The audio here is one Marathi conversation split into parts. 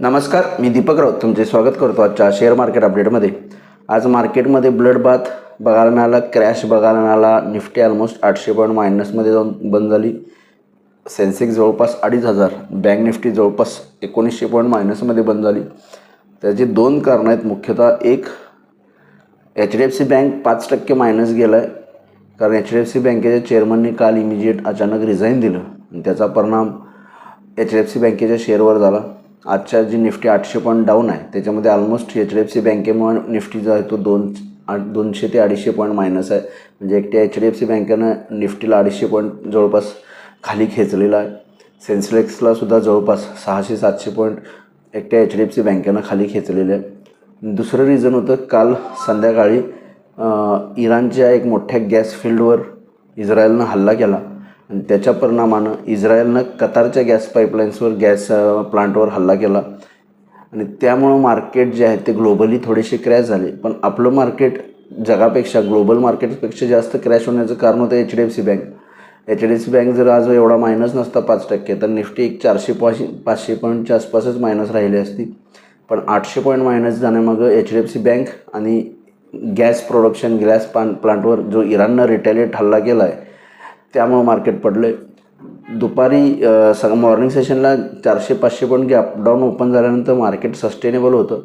नमस्कार, मी दीपक राऊत तुमचे स्वागत करतो आजच्या शेअर मार्केट अपडेटमध्ये. आज मार्केटमध्ये ब्लडबाथ बघायला मिळाला, क्रॅश बघायला मिळाला. निफ्टी ऑलमोस्ट 800 पॉईंट मायनसमध्ये जाऊन बंद झाली. सेन्सेक्स जवळपास 2500, बँक निफ्टी जवळपास 1900 पॉईंट मायनसमध्ये बंद झाली. त्याची दोन कारणं आहेत मुख्यतः. एक, HDFC बँक 5% मायनस गेला आहे, कारण HDFC बँकेच्या चेअरमनने काल इमिजिएट अचानक रिझाईन दिलं आणि त्याचा परिणाम HDFC बँकेच्या शेअरवर झाला. आजच्या जी निफ्टी 800 पॉईंट डाऊन आहे त्याच्यामध्ये ऑलमोस्ट HDFC बँकेमुळे निफ्टी जो आहे तो 200 ते 250 पॉईंट मायनस आहे. म्हणजे एकट्या HDFC बँकेनं निफ्टीला 250 पॉईंट जवळपास खाली खेचलेला आहे. सेन्सेक्सला सुद्धा जवळपास 600-700 पॉईंट एकट्या HDFC बँकेनं खाली खेचलेले आहे. दुसरं रिझन होतं, काल संध्याकाळी इराणच्या एक मोठ्या गॅस फील्डवर इस्रायलनं हल्ला केला आणि त्याच्या परिणामानं इस्रायलनं कतारच्या गॅस पाईपलाईन्सवर गॅस प्लांटवर हल्ला केला आणि त्यामुळं मार्केट जे आहे ते ग्लोबली थोडेसे क्रॅश झाले. पण आपलं मार्केट जगापेक्षा, ग्लोबल मार्केटपेक्षा जास्त क्रॅश होण्याचं कारण होतं HDFC बँक. HDFC बँक जर आज एवढा मायनस नसता 5% तर निफ्टी एक 400-500 पॉईंटच्या आसपासच मायनस राहिली असती. पण 800 पॉईंट मायनस जाण्यामागं HDFC बँक आणि गॅस प्रोडक्शन, गॅस प्लांटवर जो इराणनं रिटॅलिएट हल्ला केला आहे त्यामुळं मार्केट पडलं. दुपारी मॉर्निंग सेशनला 400-500 पॉईंट गॅप डाऊन ओपन झाल्यानंतर मार्केट सस्टेनेबल होतं,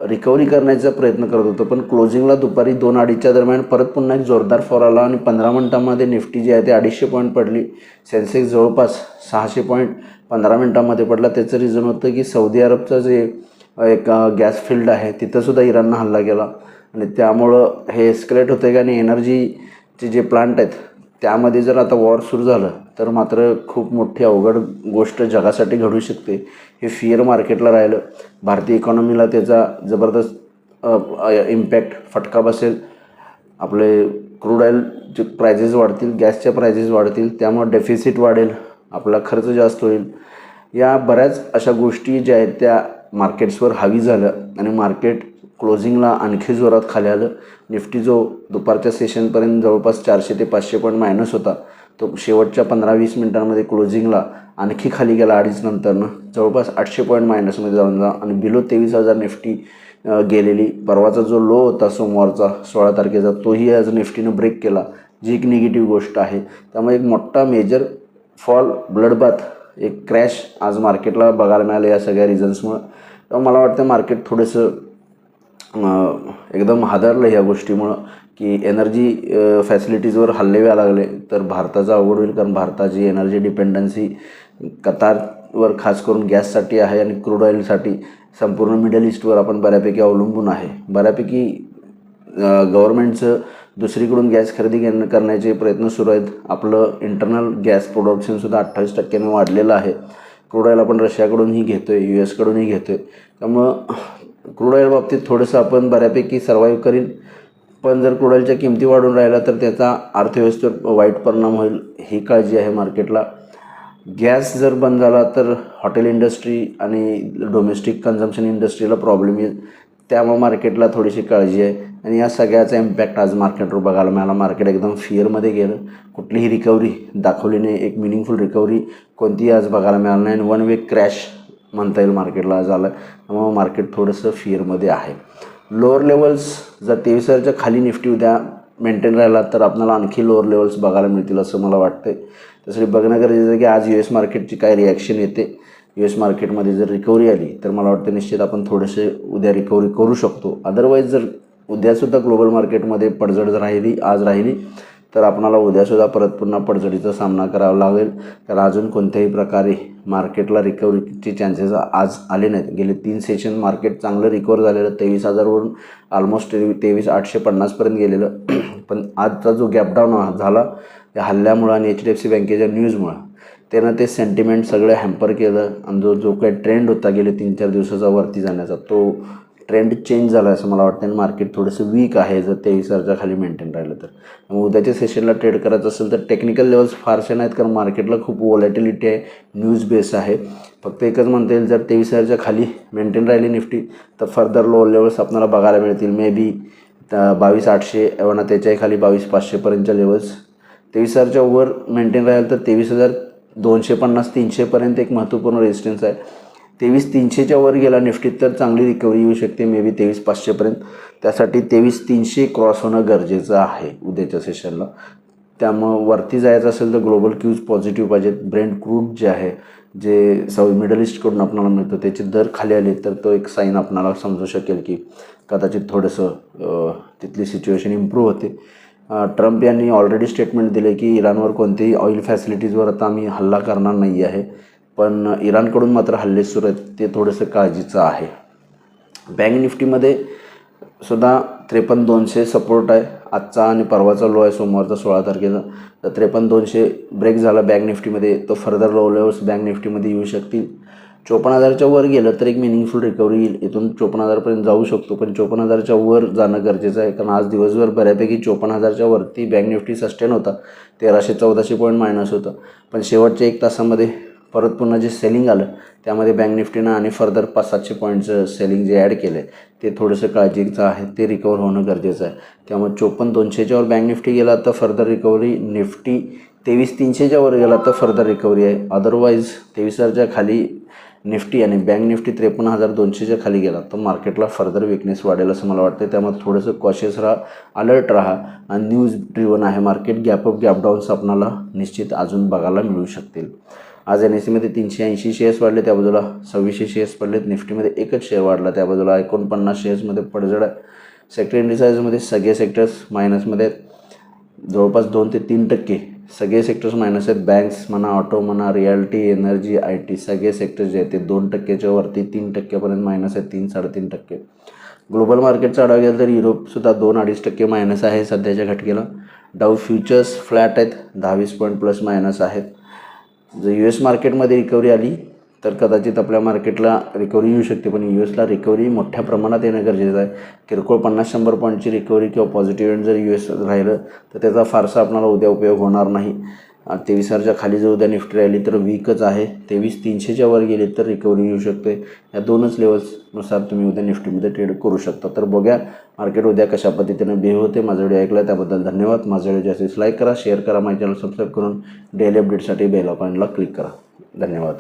रिकव्हरी करण्याचा प्रयत्न करत होतं. पण क्लोजिंगला दुपारी 2-2:30च्या दरम्यान परत पुन्हा एक जोरदार फॉल आला आणि 15 मिनटामध्ये निफ्टी जी आहे ते 250 पॉईंट पडली. सेन्सेक्स जवळपास 600 पॉईंट 15 मिनटामध्ये पडला. त्याचं रिझन होतं की सौदी अरबचं जे एक गॅस फील्ड आहे तिथंसुद्धा इराणनं हल्ला केला आणि त्यामुळं हे एस्केलेट होतं आहे. आणि एनर्जीचे जे प्लांट आहेत त्यामध्ये जर आता वॉर सुरू झालं तर मात्र खूप मोठी अवघड गोष्ट जगासाठी घडू शकते. हे फिअर मार्केटला राहिलं. भारतीय इकॉनॉमीला त्याचा जबरदस्त इम्पॅक्ट, फटका बसेल. आपले क्रूड ऑइलचे प्रायझेस वाढतील, गॅसच्या प्रायझेस वाढतील, त्यामुळे डेफिसिट वाढेल, आपला खर्च जास्त होईल. या बऱ्याच अशा गोष्टी ज्या आहेत त्या मार्केट्सवर हावी झाल्या आणि मार्केट क्लोजिंगला आणखी जोरात खाली आलं. निफ्टी जो दुपारच्या सेशनपर्यंत जवळपास 400 ते 500 पॉईंट मायनस होता तो शेवटच्या 15-20 मिनटांमध्ये क्लोजिंगला आणखी खाली गेला. 2:30 नंतरनं जवळपास 800 पॉईंट मायनसमध्ये जाऊन जा आणि बिलो 23,000 निफ्टी गेलेली. परवाचा जो लो होता सोमवारचा 16 तारखेचा तोही आज निफ्टीनं ब्रेक केला, जी एक निगेटिव्ह गोष्ट आहे. त्यामुळे एक मोठा मेजर फॉल, ब्लडबाथ, एक क्रॅश आज मार्केटला बघायला मिळालं या सगळ्या रिझन्समुळं. त्यामुळे मला वाटतं मार्केट थोडंसं एकदम हादरलं ह्या गोष्टीमुळं की एनर्जी फॅसिलिटीजवर हल्ले व्हायला लागले तर भारताचं अवघड होईल. कारण भारताची एनर्जी डिपेंडन्सी कतारवर खास करून गॅससाठी आहे आणि क्रूड ऑइलसाठी संपूर्ण मिडल ईस्टवर आपण बऱ्यापैकी अवलंबून आहे. बऱ्यापैकी गव्हर्नमेंटचं दुसरीकडून गॅस खरेदी करण्याचे प्रयत्न सुरू आहेत. आपलं इंटरनल गॅस प्रोडक्शनसुद्धा 28% वाढलेलं आहे. क्रूड ऑइल आपण रशियाकडूनही घेतो आहे, US कडूनही घेतो आहे. त्यामुळं क्रूड ऑइल बाबतीत थोडंसं आपण बऱ्यापैकी सर्वाईव्ह करीन. पण जर क्रूड ऑइलच्या किमती वाढून राहिल्या तर त्याचा अर्थव्यवस्थेवर वाईट परिणाम होईल, ही काळजी आहे मार्केटला. गॅस जर बंद झाला तर हॉटेल इंडस्ट्री आणि डोमेस्टिक कन्झम्पशन इंडस्ट्रीला प्रॉब्लेम येईल. त्यामुळे मार्केटला थोडीशी काळजी आहे आणि या सगळ्याचा इम्पॅक्ट आज मार्केटवर बघायला मिळाला. मार्केट एकदम फिअरमध्ये गेलं. कुठलीही रिकव्हरी दाखवली नाही, एक मिनिंगफुल रिकव्हरी कोणतीही आज बघायला मिळालं नाही आणि वन वे क्रॅश म्हणता येईल मार्केटला आज आलं. त्यामुळे मार्केट थोडंसं फिअरमध्ये आहे. लोअर लेवल्स जर 23,000च्या खाली निफ्टी उद्या मेंटेन राहिला तर आपल्याला आणखी लोअर लेवल्स बघायला मिळतील असं मला वाटतं. त्यासाठी बघणं गरजेचं आहे की आज US मार्केटची काय रिॲक्शन येते. US मार्केटमध्ये जर रिकव्हरी आली तर मला वाटतं निश्चित आपण थोडेसे उद्या रिकव्हरी करू शकतो. अदरवाईज जर उद्यासुद्धा ग्लोबल मार्केटमध्ये पडझड आज राहिली तर आपणाला उद्यासुद्धा परत पुन्हा पडझडीचा सामना करावा लागेल. कारण अजून कोणत्याही प्रकारे मार्केटला रिकव्हरीचे चान्सेस आज आले नाहीत. गेले 3 सेशन मार्केट चांगलं रिकवर झालेलं, 23,000वरून ऑलमोस्ट 23,850पर्यंत गेलेलं. पण आजचा जो गॅपडाऊन झाला त्या हल्ल्यामुळं आणि HDFC बँकेच्या न्यूजमुळं त्यानं ते सेंटिमेंट सगळं हॅम्पर केलं आणि जो काही ट्रेंड होता गेले 3-4 दिवसाचा वरती जाण्याचा तो ट्रेंड चेंज झाला असं मला वाटतं आणि मार्केट थोडंसं वीक आहे जर 23,000च्या खाली मेंटेन राहिलं तर. मग उद्याच्या सेशनला ट्रेड करायचं असेल तर टेक्निकल लेवल्स फारसे नाहीत कारण मार्केटला खूप व्हॉलॅटिलिटी आहे, न्यूज बेस आहे. फक्त एकच म्हणता येईल, जर 23,000च्या खाली मेंटेन राहिली निफ्टी तर फर्दर लो लेवल्स आपल्याला बघायला मिळतील. मे बी 22,800 एवढा, त्याच्याही खाली 22,500पर्यंतच्या लेवल्स. 23,000च्या वर मेंटेन राहील तर 23,250-300पर्यंत एक महत्त्वपूर्ण रेजिस्टन्स आहे. 23,300च्या वर गेला निफ्टीत तर चांगली रिकव्हरी येऊ शकते, मे बी 23,500पर्यंत. त्यासाठी 23,300 क्रॉस होणं गरजेचं आहे उद्याच्या सेशनला. त्यामुळं वरती जायचं असेल तर ग्लोबल क्यूज पॉझिटिव्ह पाहिजेत. ब्रेंट क्रूड जे आहे, जे मिडल ईस्टकडून आपल्याला मिळतं, त्याचे दर खाली आले तर तो एक साईन आपल्याला समजू शकेल की कदाचित थोडंसं तिथली सिच्युएशन इम्प्रूव्ह होते. ट्रम्प यांनी ऑलरेडी स्टेटमेंट दिले की इराणवर कोणत्याही ऑइल फॅसिलिटीजवर आता आम्ही हल्ला करणार नाही आहे, पण इराणकडून मात्र हल्ले सुरू आहेत, ते थोडंसं काळजीचं आहे. बँक निफ्टीमध्ये सुद्धा 53,200 सपोर्ट आहे. आजचा आणि परवाचा लो आहे सोमवारचा 16 तारखेचा. तर 53,200 ब्रेक झाला बँक निफ्टीमध्ये, तो फर्दर लो लेवल्स बँक निफ्टीमध्ये येऊ शकतील. 54,000च्या वर गेलं तर एक मिनिंगफुल रिकव्हरी येईल. इथून 54,000पर्यंत जाऊ शकतो, पण 54,000च्या वर जाणं गरजेचं आहे, कारण आज दिवसभर बऱ्यापैकी 54,000च्या वरती बँक निफ्टी सस्टेन होता. 1300-1400 पॉईंट मायनस होतं, पण शेवटच्या 1 तासामध्ये परत पुन्हा जे सेलिंग आलं त्यामध्ये बँक निफ्टीनं आणि फर्दर 500-700 पॉईंटचं सेलिंग जे ॲड केलं आहे ते थोडंसं काळजीचं आहे, ते रिकवर होणं गरजेचं आहे. त्यामुळे 54,200च्या वर बँक निफ्टी गेला तर फर्दर रिकव्हरी. निफ्टी 23,300च्या वर गेला तर फर्दर रिकव्हरी आहे. अदरवाईज 23,000च्या खाली निफ्टी आणि बँक निफ्टी 53,200च्या खाली गेला तर मार्केटला फर्दर विकनेस वाढेल असं मला वाटतं. त्यामुळे थोडंसं कॉशियस राहा, अलर्ट राहा. आणि न्यूज ड्रिव्हन आहे मार्केट. गॅपअप गॅपडाऊन्स आपल्याला निश्चित अजून बघायला मिळू शकतील. आज NSEमध्ये 380 शेअर्स वाढले, त्या बाजूला 2600 शेअर्स पडलेत. निफ्टीमध्ये एकच शेअर वाढला, त्या बाजूला 49 शेअर्समध्ये पडझड आहे. सेक्टर इंडिसाइजमध्ये सगळे सेक्टर्स मायनसमध्ये आहेत, जवळपास 2 ते 3% सगळे सेक्टर्स मायनस आहेत. बँक्स म्हणा, ऑटो म्हणा, रियालिटी, एनर्जी, IT सगळे सेक्टर्स जे आहेत ते 2%च्या वरती 3%पर्यंत मायनस आहेत, 3-3.5%. ग्लोबल मार्केटचा आढावा गेला तर युरोपसुद्धा 2-2.5% मायनस आहे सध्याच्या घटकेला. डाऊ फ्युचर्स फ्लॅट आहेत, 10-20 पॉईंट प्लस मायनस आहेत. जर US मार्केटमध्ये रिकव्हरी आली तर कदाचित आपल्या मार्केटला रिकव्हरी येऊ शकते, पण USला रिकव्हरी मोठ्या प्रमाणात येणं गरजेचं आहे. किरकोळ 50-100 पॉईंटची रिकव्हरी किंवा पॉझिटिव्ह इव्हेंट जर US राहिलं तर त्याचा फारसा आपल्याला उद्या उपयोग होणार नाही. 23,000च्या खाली जर उद्या निफ्टी राहिली तर वीकच आहे. 23,300च्या वर गेली तर रिकव्हरी येऊ शकते. या दोनच लेवल्सनुसार तुम्ही उद्या निफ्टीमध्ये ट्रेड करू शकता. तर बघूया मार्केट उद्या कशा पद्धतीने बिहेव होते. माझा व्हिडिओ ऐकला त्याबद्दल धन्यवाद. माझा व्हिडिओ जास्तीत लाईक करा, शेअर करा, माझ्या चॅनल सबस्क्राईब करून डेली अपडेटसाठी बेल आयकॉनला क्लिक करा. धन्यवाद.